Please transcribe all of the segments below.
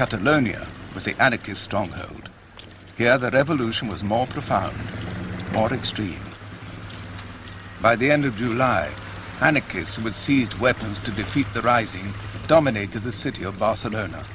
Catalonia was the anarchist stronghold. Here the revolution was more profound, more extreme. By the end of July, anarchists who had seized weapons to defeat the rising dominated the city of Barcelona.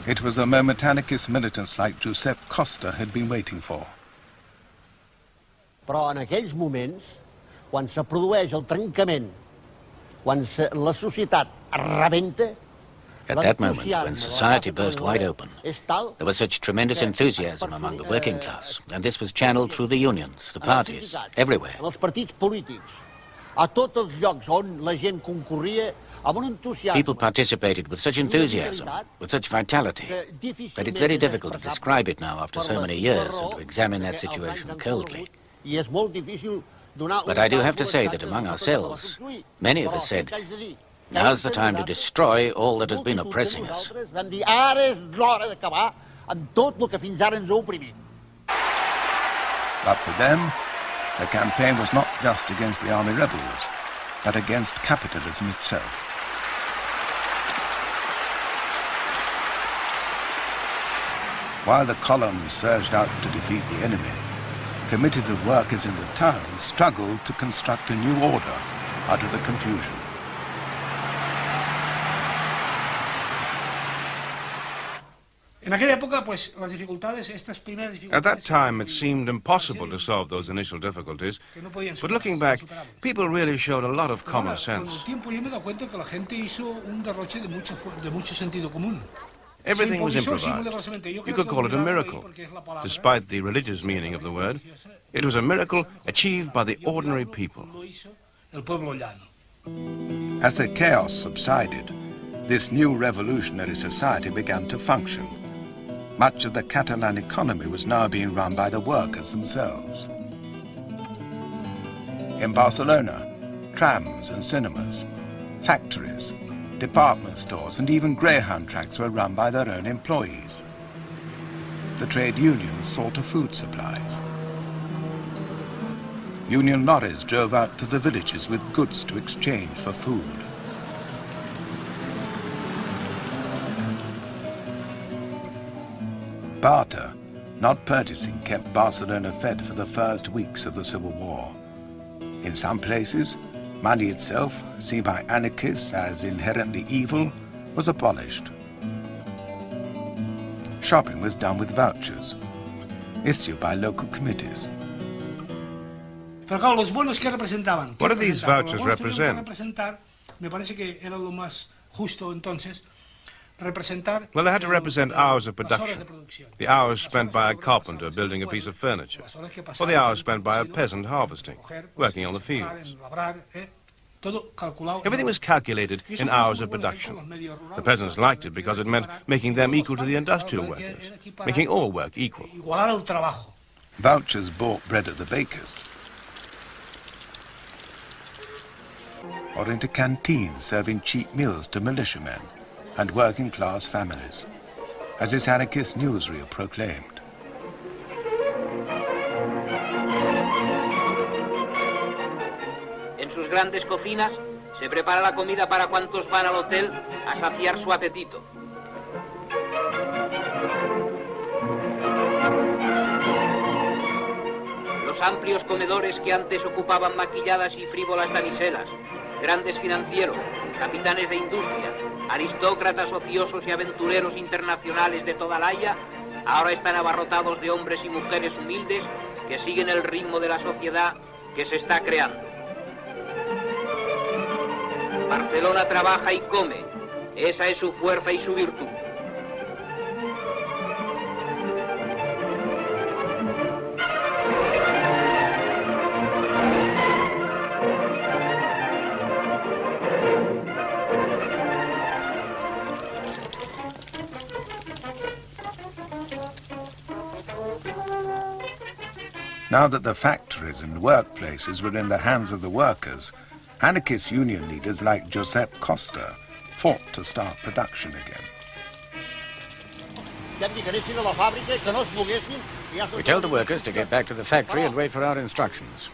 It was a moment anarchist militants like Josep Costa had been waiting for. Però en aquells moments, quan se produeix el trencament, quan la societat rebenta, at that moment, when society burst wide open, there was such tremendous enthusiasm among the working class, and this was channeled through the unions, the parties, everywhere. People participated with such enthusiasm, with such vitality, that it's very difficult to describe it now after so many years and to examine that situation coldly. But I do have to say that among ourselves, many of us said, now's the time to destroy all that has been oppressing us. But for them, the campaign was not just against the army rebels, but against capitalism itself. While the columns surged out to defeat the enemy, committees of workers in the town struggled to construct a new order out of the confusion. At that time, it seemed impossible to solve those initial difficulties, but looking back, people really showed a lot of common sense. Everything was improvised. You could call it a miracle. Despite the religious meaning of the word, it was a miracle achieved by the ordinary people. As the chaos subsided, this new revolutionary society began to function. Much of the Catalan economy was now being run by the workers themselves. In Barcelona, trams and cinemas, factories, department stores and even greyhound tracks were run by their own employees. The trade unions saw to food supplies. Union lorries drove out to the villages with goods to exchange for food. Barter, not purchasing, kept Barcelona fed for the first weeks of the Civil War. In some places, money itself, seen by anarchists as inherently evil, was abolished. Shopping was done with vouchers, issued by local committees. What do these vouchers represent? Well, they had to represent hours of production. The hours spent by a carpenter building a piece of furniture, or the hours spent by a peasant harvesting, working on the fields. Everything was calculated in hours of production. The peasants liked it because it meant making them equal to the industrial workers, making all work equal. Vouchers bought bread at the baker's, or into canteens serving cheap meals to militiamen and working-class families, as its anarchist newsreel proclaimed. En sus grandes cocinas se prepara la comida para cuantos van al hotel a saciar su apetito. Los amplios comedores que antes ocupaban maquilladas y frívolas damiselas, grandes financieros, capitanes de industria, aristócratas ociosos y aventureros internacionales de toda la Haya, ahora están abarrotados de hombres y mujeres humildes que siguen el ritmo de la sociedad que se está creando. Barcelona trabaja y come, esa es su fuerza y su virtud. Now that the factories and workplaces were in the hands of the workers, anarchist union leaders like Josep Costa fought to start production again. We told the workers to get back to the factory and wait for our instructions.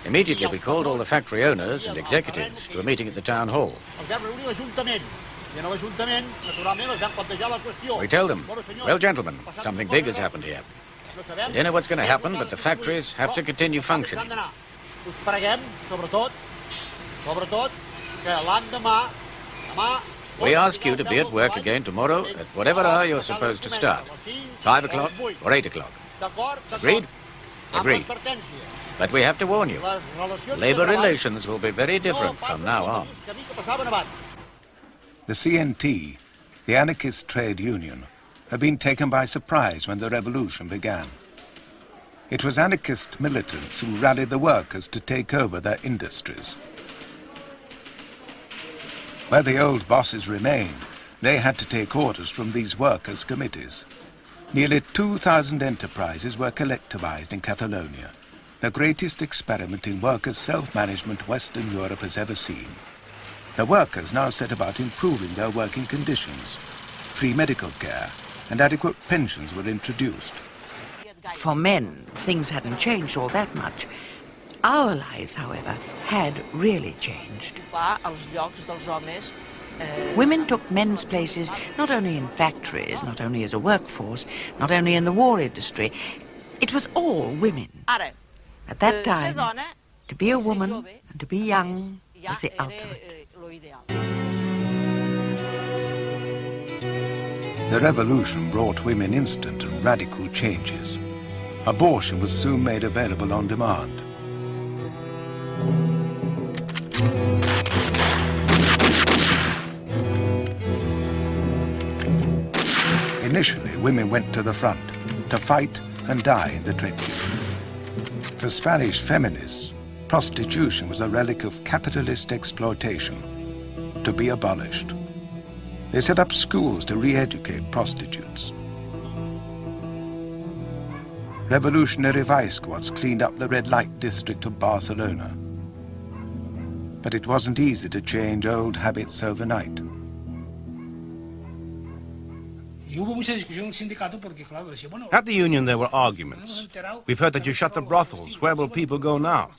Immediately we called all the factory owners and executives to a meeting at the town hall. We tell them, well, gentlemen, something big has happened here. We don't know what's going to happen, but the factories have to continue functioning. We ask you to be at work again tomorrow at whatever hour you're supposed to start. 5 o'clock or 8 o'clock. Agreed? Agreed. But we have to warn you, labor relations will be very different from now on. The CNT, the Anarchist trade union, had been taken by surprise when the revolution began. It was anarchist militants who rallied the workers to take over their industries. Where the old bosses remained, they had to take orders from these workers' committees. Nearly 2,000 enterprises were collectivized in Catalonia, the greatest experiment in workers' self-management Western Europe has ever seen. The workers now set about improving their working conditions. Free medical care and adequate pensions were introduced. For men, things hadn't changed all that much. Our lives, however, had really changed. Women took men's places not only in factories, not only as a workforce, not only in the war industry. It was all women. At that time, to be a woman and to be young was the ultimate. The revolution brought women instant and radical changes. Abortion was soon made available on demand. Initially, women went to the front to fight and die in the trenches. For Spanish feminists, prostitution was a relic of capitalist exploitation, to be abolished. They set up schools to re-educate prostitutes. Revolutionary vice squads cleaned up the red light district of Barcelona. But it wasn't easy to change old habits overnight. At the union there were arguments. We've heard that you shut the brothels. Where will people go now?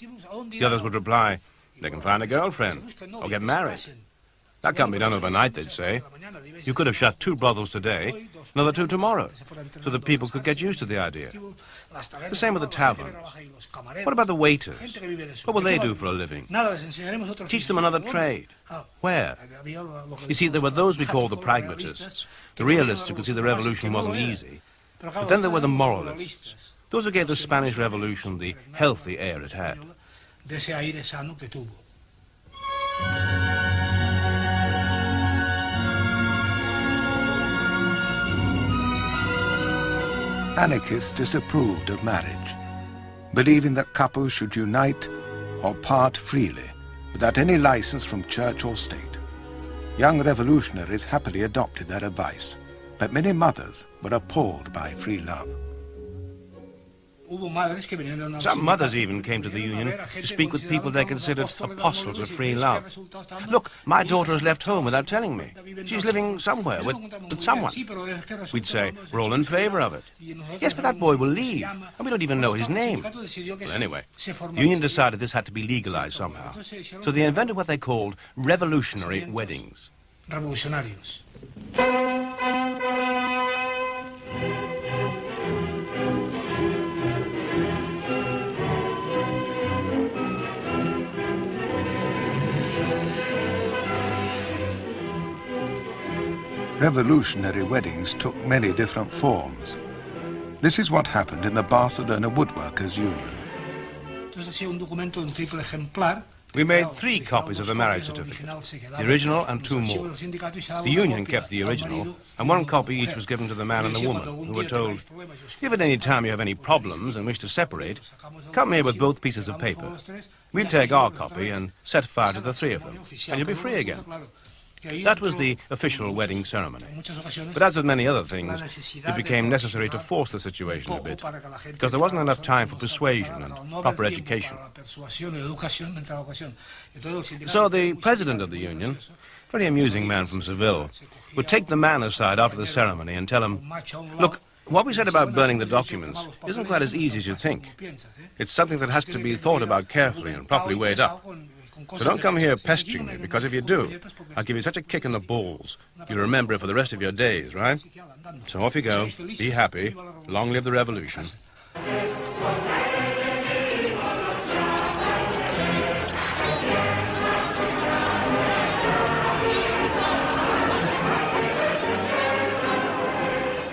The others would reply, they can find a girlfriend or get married. That can't be done overnight, they'd say. You could have shut 2 brothels today, another 2 tomorrow, so that people could get used to the idea. The same with the taverns. What about the waiters? What will they do for a living? Teach them another trade. Where? You see, there were those we called the pragmatists, the realists who could see the revolution wasn't easy. But then there were the moralists, those who gave the Spanish Revolution the healthy air it had. Anarchists disapproved of marriage, believing that couples should unite or part freely, without any license from church or state. Young revolutionaries happily adopted their advice, but many mothers were appalled by free love. Some mothers even came to the union to speak with people they considered apostles of free love. Look, my daughter has left home without telling me. She's living somewhere with someone. We'd say, we're all in favor of it. Yes, but that boy will leave, and we don't even know his name. Well, anyway, the union decided this had to be legalized somehow. So they invented what they called revolutionary weddings. Revolutionary weddings took many different forms. This is what happened in the Barcelona Woodworkers Union. We made 3 copies of the marriage certificate, the original and 2 more. The union kept the original, and 1 copy each was given to the man and the woman, who were told, if at any time you have any problems and wish to separate, come here with both pieces of paper. We'll take our copy and set fire to the 3 of them, and you'll be free again. That was the official wedding ceremony. But as with many other things, it became necessary to force the situation a bit, because there wasn't enough time for persuasion and proper education. So the president of the union, a very amusing man from Seville, would take the man aside after the ceremony and tell him, look, What we said about burning the documents isn't quite as easy as you think. It's something that has to be thought about carefully and properly weighed up. So don't come here pestering me, because if you do, I'll give you such a kick in the balls, you'll remember it for the rest of your days, right? So off you go, be happy, long live the revolution.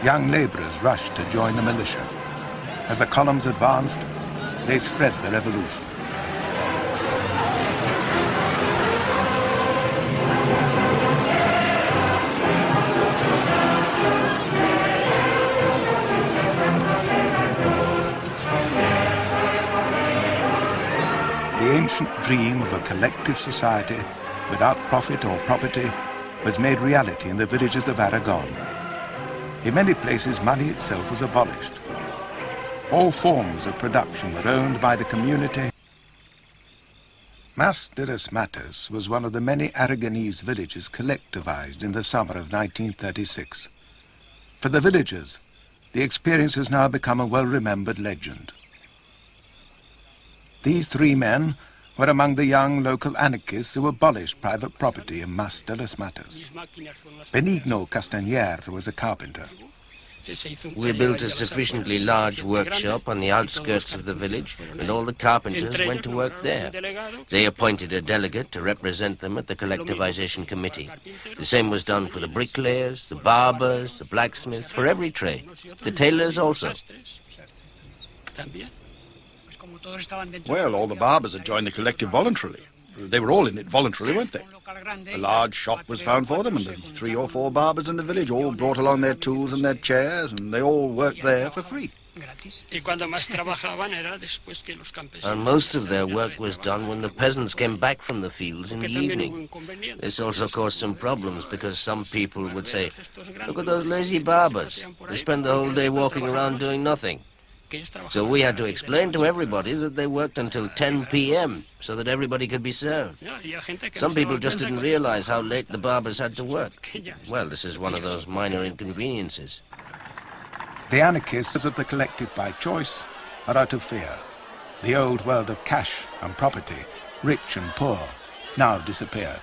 Young labourers rushed to join the militia. As the columns advanced, they spread the revolution. The ancient dream of a collective society without profit or property was made reality in the villages of Aragon. In many places, money itself was abolished. All forms of production were owned by the community. Mas de los Matas was one of the many Aragonese villages collectivized in the summer of 1936. For the villagers, the experience has now become a well-remembered legend. These three men were among the young local anarchists who abolished private property in Mas de los Matas. Benigno Castañer was a carpenter. We built a sufficiently large workshop on the outskirts of the village, and all the carpenters went to work there. They appointed a delegate to represent them at the collectivization committee. The same was done for the bricklayers, the barbers, the blacksmiths, for every trade. The tailors also. Well, all the barbers had joined the collective voluntarily. They were all in it voluntarily, weren't they? A large shop was found for them, and the 3 or 4 barbers in the village all brought along their tools and their chairs, and they all worked there for free. And most of their work was done when the peasants came back from the fields in the evening. This also caused some problems, because some people would say, "Look at those lazy barbers. They spend the whole day walking around doing nothing." So we had to explain to everybody that they worked until 10 p.m. so that everybody could be served. Some people just didn't realize how late the barbers had to work. Well, this is one of those minor inconveniences. The anarchists of the collective by choice are out of fear. The old world of cash and property, rich and poor, now disappeared.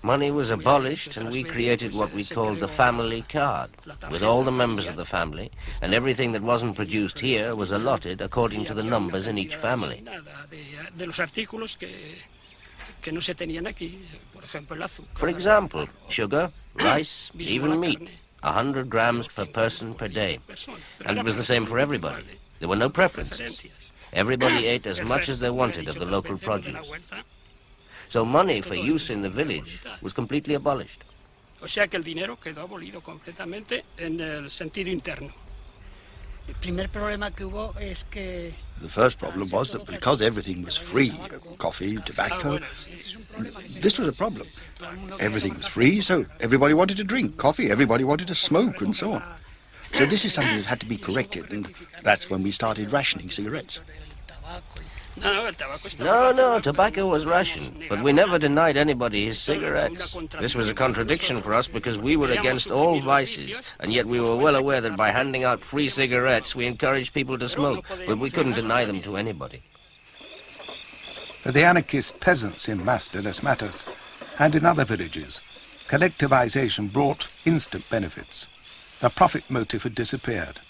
Money was abolished, and we created what we called the family card, with all the members of the family, and everything that wasn't produced here was allotted according to the numbers in each family. For example, sugar, rice, even meat, 100 grams per person per day. And it was the same for everybody. There were no preferences. Everybody ate as much as they wanted of the local produce. So money for use in the village was completely abolished. The first problem was that because everything was free, coffee, tobacco, this was a problem. Everything was free, so everybody wanted to drink coffee, everybody wanted to smoke, and so on. So this is something that had to be corrected, and that's when we started rationing cigarettes. No, tobacco was rationed, but we never denied anybody his cigarettes. This was a contradiction for us because we were against all vices, and yet we were well aware that by handing out free cigarettes we encouraged people to smoke, but we couldn't deny them to anybody. For the anarchist peasants in Mas de los Matas and in other villages, collectivization brought instant benefits. The profit motive had disappeared.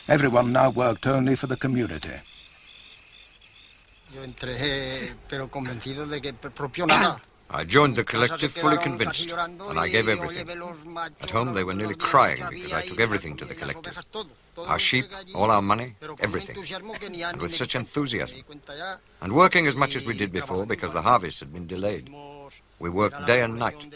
Everyone now worked only for the community. I joined the collective fully convinced, and I gave everything. At home they were nearly crying because I took everything to the collective. Our sheep, all our money, everything. And with such enthusiasm. And working as much as we did before because the harvest had been delayed. We worked day and night.